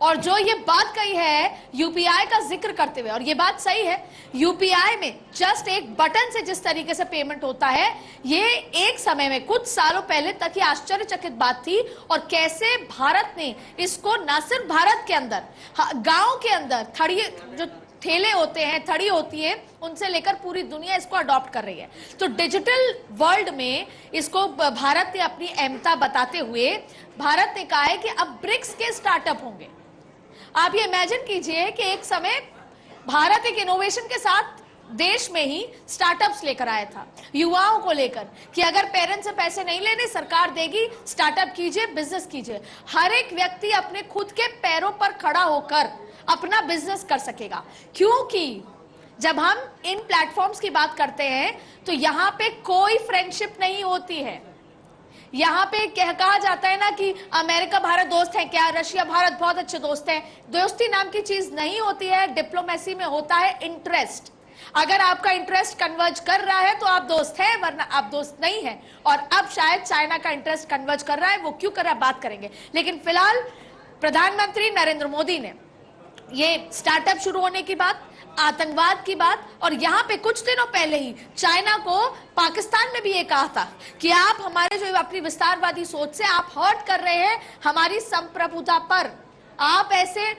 और जो ये बात कही है यूपीआई का जिक्र करते हुए, और ये बात सही है, यूपीआई में जस्ट एक बटन से जिस तरीके से पेमेंट होता है, ये एक समय में कुछ सालों पहले तक ही आश्चर्यचकित बात थी। और कैसे भारत ने इसको न सिर्फ भारत के अंदर, गांव के अंदर थड़ी जो ठेले होते हैं, थड़ी होती है, उनसे लेकर पूरी दुनिया इसको अडॉप्ट कर रही है। तो डिजिटल वर्ल्ड में इसको भारत ने अपनी अहमियत बताते हुए भारत ने कहा है कि अब ब्रिक्स के स्टार्टअप होंगे। आप ये इमेजिन कीजिए कि एक समय भारत एक इनोवेशन के साथ देश में ही स्टार्टअप्स लेकर आया था, युवाओं को लेकर, कि अगर पेरेंट्स से पैसे नहीं लेने, सरकार देगी, स्टार्टअप कीजिए, बिजनेस कीजिए। हर एक व्यक्ति अपने खुद के पैरों पर खड़ा होकर अपना बिजनेस कर सकेगा। क्योंकि जब हम इन प्लेटफॉर्म्स की बात करते हैं तो यहां पे कोई फ्रेंडशिप नहीं होती है। यहां पे कहा जाता है ना कि अमेरिका भारत दोस्त है क्या, रशिया भारत बहुत अच्छे दोस्त हैं। दोस्ती नाम की चीज नहीं होती है। डिप्लोमेसी में होता है इंटरेस्ट। अगर आपका इंटरेस्ट कन्वर्ज कर रहा है तो आप दोस्त हैं, वरना आप दोस्त नहीं हैं। और अब शायद चाइना का इंटरेस्ट कन्वर्ज कर रहा है, वो क्यों कर रहा है बात करेंगे। लेकिन फिलहाल प्रधानमंत्री नरेंद्र मोदी ने ये स्टार्टअप शुरू होने की बात, आतंकवाद की बात, और यहां पे कुछ दिनों पहले ही चाइना को पाकिस्तान में भी ये कहा था कि आप हमारे जो अपनी विस्तारवादी सोच से आप हर्ट कर रहे हैं हमारी संप्रभुता पर, आप ऐसे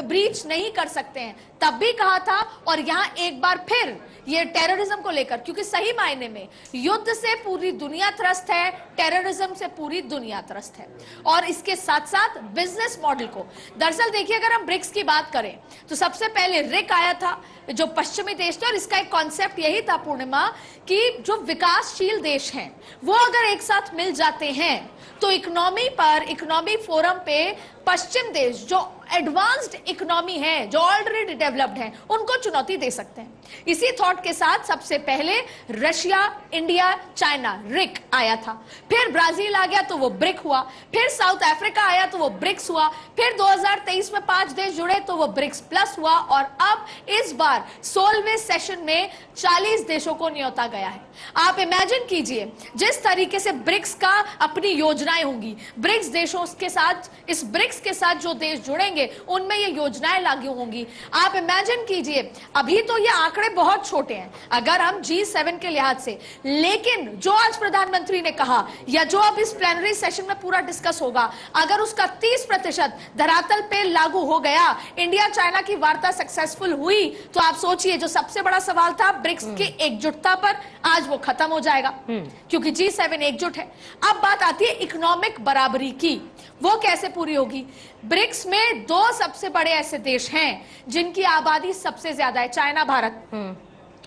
ब्रीच नहीं कर सकते हैं, तब भी कहा था। और यहां एक बार फिर ये टेररिज्म को लेकर, क्योंकि सही मायने में युद्ध से पूरी दुनिया त्रस्त है, टेररिज्म से पूरी दुनिया त्रस्त है। और इसके साथ साथ बिजनेस मॉडल को, दरअसल देखिए, अगर हम ब्रिक्स की बात करें तो सबसे पहले रिक आया था जो पश्चिमी देश थे, और इसका एक कॉन्सेप्ट यही था पूर्णिमा कि जो विकासशील देश हैं वो अगर एक साथ मिल जाते हैं तो इकोनॉमी फोरम पे पश्चिम देश जो एडवांस्ड इकोनॉमी है, जो ऑलरेडी डेवलप्ड है, उनको चुनौती दे सकते हैं। इसी थॉट के साथ सबसे पहले रशिया, इंडिया, चाइना, रिक आया था। फिर ब्राजील आ गया तो वो ब्रिक हुआ। फिर साउथ अफ्रीका आया तो वो ब्रिक्स हुआ। फिर 2023 में 5 देश जुड़े तो वो ब्रिक्स प्लस हुआ। और अब इस बार 16वें सेशन में 40 देशों को न्योता गया है। आप इमेजिन कीजिए जिस तरीके से ब्रिक्स का अपनी योजनाएं होंगी, ब्रिक्स देशों के साथ, इस ब्रिक्स के साथ जो देश जुड़ेंगे उनमें ये योजनाएं लागू होंगी। आप इमेजिन कीजिए, अभी तो ये आंकड़े बहुत छोटे हैं अगर हम G7 के लिहाज से, लेकिन जो आज प्रधानमंत्री ने कहा या जो अब इस प्लेनरी सेशन में पूरा डिस्कस होगा, अगर उसका 30% धरातल पे लागू हो गया, इंडिया चाइना की वार्ता सक्सेसफुल हुई, तो आप सोचिए जो सबसे बड़ा सवाल था ब्रिक्स की एकजुटता पर, आज वो खत्म हो जाएगा क्योंकि G7 एकजुट है। अब बात आती है इकोनॉमिक बराबरी की, वो कैसे पूरी होगी। ब्रिक्स में 2 सबसे बड़े ऐसे देश हैं जिनकी आबादी सबसे ज्यादा है, China, Bharat.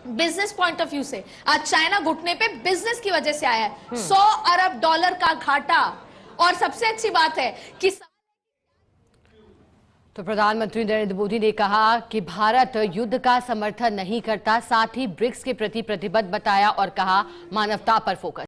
Business point of view से आज चाइना घुटने पे बिजनेस की वजह से आया है, $100 अरब का घाटा। और सबसे अच्छी बात है कि तो प्रधानमंत्री नरेंद्र मोदी ने कहा कि भारत युद्ध का समर्थन नहीं करता, साथ ही ब्रिक्स के प्रति प्रतिबद्ध बताया और कहा मानवता पर फोकस।